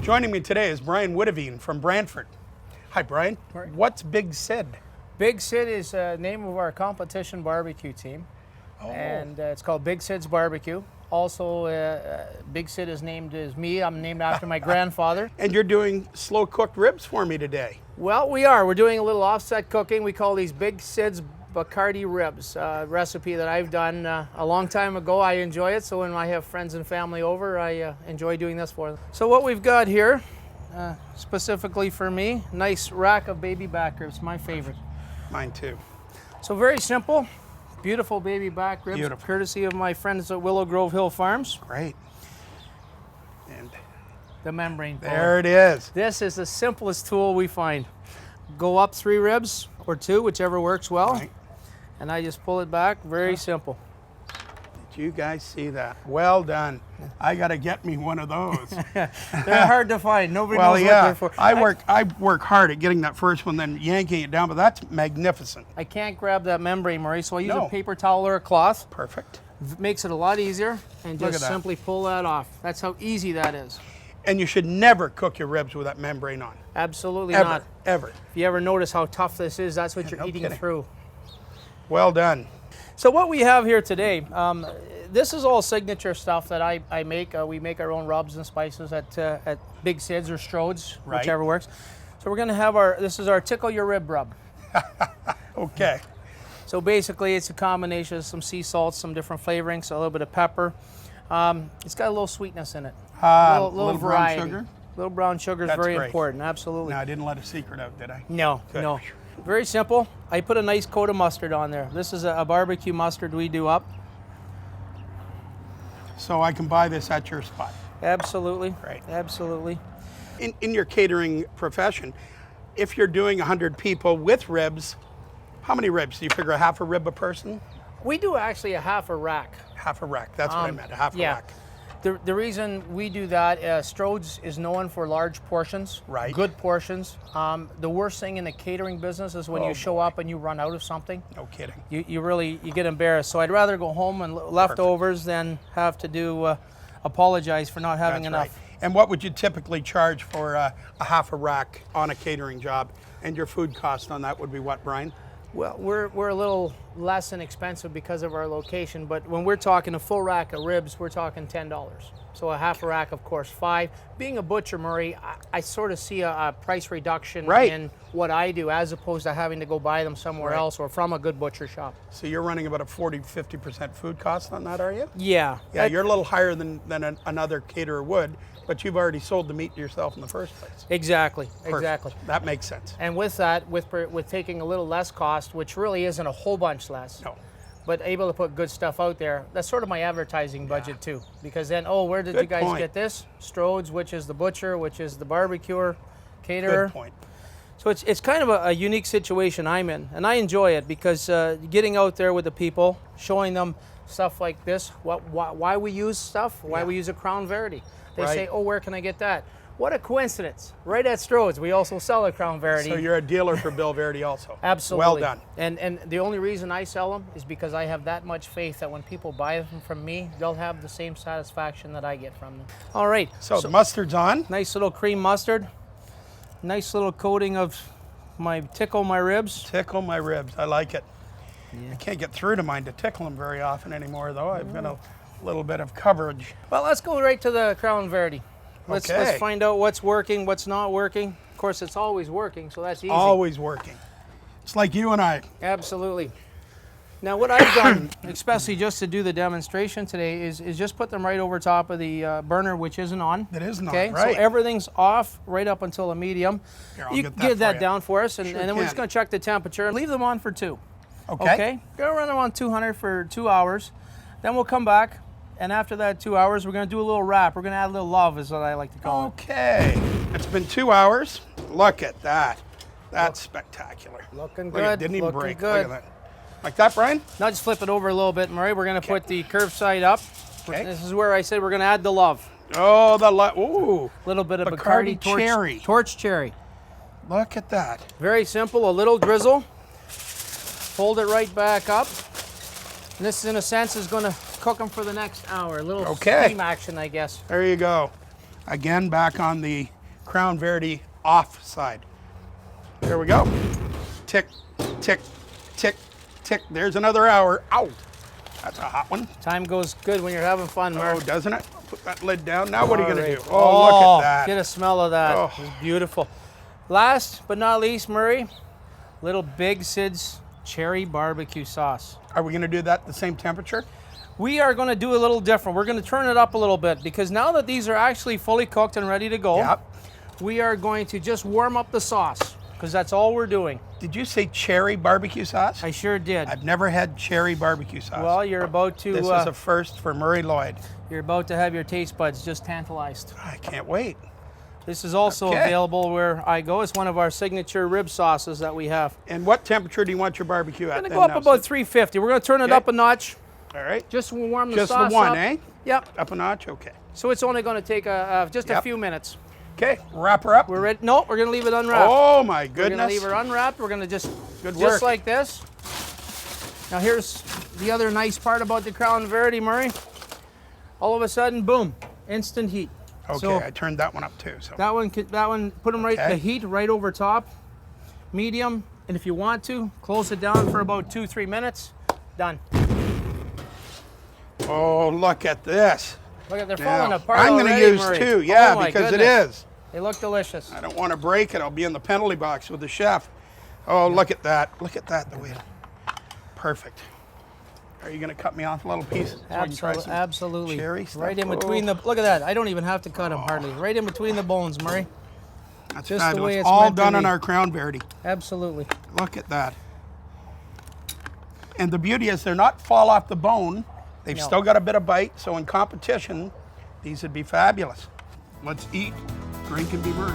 Joining me today is Brian Witteveen from Brantford. Hi, Brian. What's Big Sid? Big Sid is the name of our competition barbecue team. And it's called Big Sid's Barbecue. Also, Big Sid is named as me. I'm named after my grandfather. And you're doing slow-cooked ribs for me today. Well, we are. We're doing a little offset cooking. We call these Big Sid's Bacardi ribs, a recipe that I've done a long time ago. I enjoy it, so when I have friends and family over, I enjoy doing this for them. So what we've got here, specifically for me, nice rack of baby back ribs, my favorite. Mine too. So very simple, beautiful baby back ribs, Beautiful. Courtesy of my friends at Willow Grove Hill Farms. Great. And The membrane puller. there it is. This is the simplest tool we find. Go up 3 ribs or 2, whichever works well. Right. And I just pull it back, very simple. Did you guys see that? Well done. I got to get me one of those. They're hard to find. Nobody Well, knows yeah. what they're for. I work hard at getting that first one, then yanking it down, but that's magnificent. I can't grab that membrane, Murray, so I use No. a paper towel or a cloth. Perfect. Makes it a lot easier, and Look just at that. simply pull that off. That's how easy that is. And you should never cook your ribs with that membrane on. Absolutely Ever, not. ever. If you ever notice how tough this is, that's what you're no eating kidding. through. Well done. So what we have here today, this is all signature stuff that I make. We make our own rubs and spices at Big Sid's or Strode's, Right. whichever works. So we're going to have this is our Tickle Your Rib rub. Okay. So basically it's a combination of some sea salt, some different flavorings, a little bit of pepper. It's got a little sweetness in it. Little brown variety. sugar? Little brown sugar is That's very great. important, absolutely. No, I didn't let a secret out, did I? No, Good. no. Very simple. I put a nice coat of mustard on there. This is a barbecue mustard we do up. So I can buy this at your spot. Absolutely. Right. Absolutely. In your catering profession, if you're doing 100 people with ribs, how many ribs? Do you figure a half a rib a person? We do actually a half a rack. Half a rack. That's what I meant. A half a Yeah. rack. The reason we do that, Strode's is known for large portions, Right. good portions. The worst thing in the catering business is when Oh, you show up and you run out of something. No kidding. You get embarrassed. So I'd rather go home and leftovers than have to do apologize for not having That's enough. right. And what would you typically charge for a half a rack on a catering job? And your food cost on that would be what, Brian? Well, we're a little less inexpensive because of our location, but when we're talking a full rack of ribs, we're talking $10. So a half a rack, of course, 5. Being a butcher, Murray, I sort of see a price reduction Right. in what I do as opposed to having to go buy them somewhere Right. else or from a good butcher shop. So you're running about a 40–50% food cost on that, are you? Yeah. Yeah, you're a little higher than another caterer would, but you've already sold the meat yourself in the first place. Exactly. Perfect. Exactly. That makes sense. And with that, with taking a little less cost, which really isn't a whole bunch less, No. but able to put good stuff out there, that's sort of my advertising budget too. Because then, where did Good you guys point. get this? Strode's, which is the butcher, which is the barbecuer, caterer. Good point. So it's kind of a unique situation I'm in, and I enjoy it because getting out there with the people, showing them stuff like this, why we use stuff, why Yeah. we use a Crown Verity. They Right. say, where can I get that? What a coincidence. Right at Strode's, we also sell a Crown Verity. So you're a dealer for Bill Verity also. Absolutely. Well done. And the only reason I sell them is because I have that much faith that when people buy them from me, they'll have the same satisfaction that I get from them. All right. So the mustard's on. Nice little cream mustard. Nice little coating of my Tickle My Ribs. Tickle my ribs. I like it. Yeah. I can't get through to mine to tickle them very often anymore, though. I've got a little bit of coverage. Well, let's go right to the Crown Verity. Let's Okay. find out what's working, what's not working. Of course, it's always working, so that's easy. Always working. It's like you and I. Absolutely. Now, what I've done, especially just to do the demonstration today, is just put them right over top of the burner, which isn't on. It isn't on, Okay, right. so everything's off right up until a medium. Here, I'll You get can that get for that you. down for us, and Sure then we're just can. going to check the temperature and leave them on for 2. Okay. Okay? Go run them on 200 for 2 hours. Then we'll come back, and after that 2 hours, we're going to do a little wrap. We're going to add a little love, is what I like to call it. Okay. It's been 2 hours. Look at that. That's spectacular. Looking Look, it good. didn't even Looking break. good. Look at that. Like that, Brian? Now just flip it over a little bit, Murray. We're going to put the curved side up. Okay. This is where I said we're going to add the love. Oh, ooh. A little bit of Bacardi Bacardi cherry. torch cherry. Look at that. Very simple, a little drizzle. Fold it right back up. And this, in a sense, is going to cook them for the next hour. A little Okay. steam action, I guess. There you go. Again, back on the Crown Verity off side. There we go. Tick, tick, tick, tick. There's another hour. Ow, that's a hot one. Time goes good when you're having fun, Mark. Oh, doesn't it? Put that lid down. Now what are you going to do? Oh, Oh, look at that. Get a smell of that. Oh. It's beautiful. Last but not least, Murray, little Big Sid's cherry barbecue sauce. Are we going to do that at the same temperature? We are going to do a little different. We're going to turn it up a little bit because now that these are actually fully cooked and ready to go, Yep. we are going to just warm up the sauce because that's all we're doing. Did you say cherry barbecue sauce? I sure did. I've never had cherry barbecue sauce. Well, you're about to This is a first for Murray Lloyd. you're about to have your taste buds just tantalized. I can't wait. This is also Okay. available where I go. It's one of our signature rib sauces that we have. And what temperature do you want your barbecue at? We're going to then go up now, about Sid? 350. We're going to turn it Okay. up a notch. All right. Just to warm the Just sauce the one, up. eh? Yep. Up a notch? Okay. So it's only going to take just a Yep. few minutes. Okay, wrap her up. We're ready. No, we're going to leave it unwrapped. Oh my We're goodness. going to leave her unwrapped. We're going to just Good just work. like this. Now here's the other nice part about the Crown Verity, Murray. All of a sudden, boom, instant heat. Okay, So I turned that one up too. So that one, put them right, Okay. the heat right over top, medium, and if you want to, close it down for about 2-3 minutes. Done. oh, look at this. Look at they're falling Now, apart. I'm going to already, use Murray. two, yeah, Oh, my because goodness. it is. They look delicious. I don't want to break it. I'll be in the penalty box with the chef. Oh, look at that. Look at that. The way. Perfect. Are you going to cut me off a little piece? So I can try some Absolutely. cherry stuff? Right in Oh. between the. Look at that. I don't even have to cut them hardly. Right in between the bones, Murray. That's just the fabulous. way it's All meant to done on be. our Crown Verity. Absolutely. Look at that. And the beauty is they're not fall off the bone. They've No. still got a bit of bite. So in competition, these would be fabulous. Let's eat, drink, and be merry.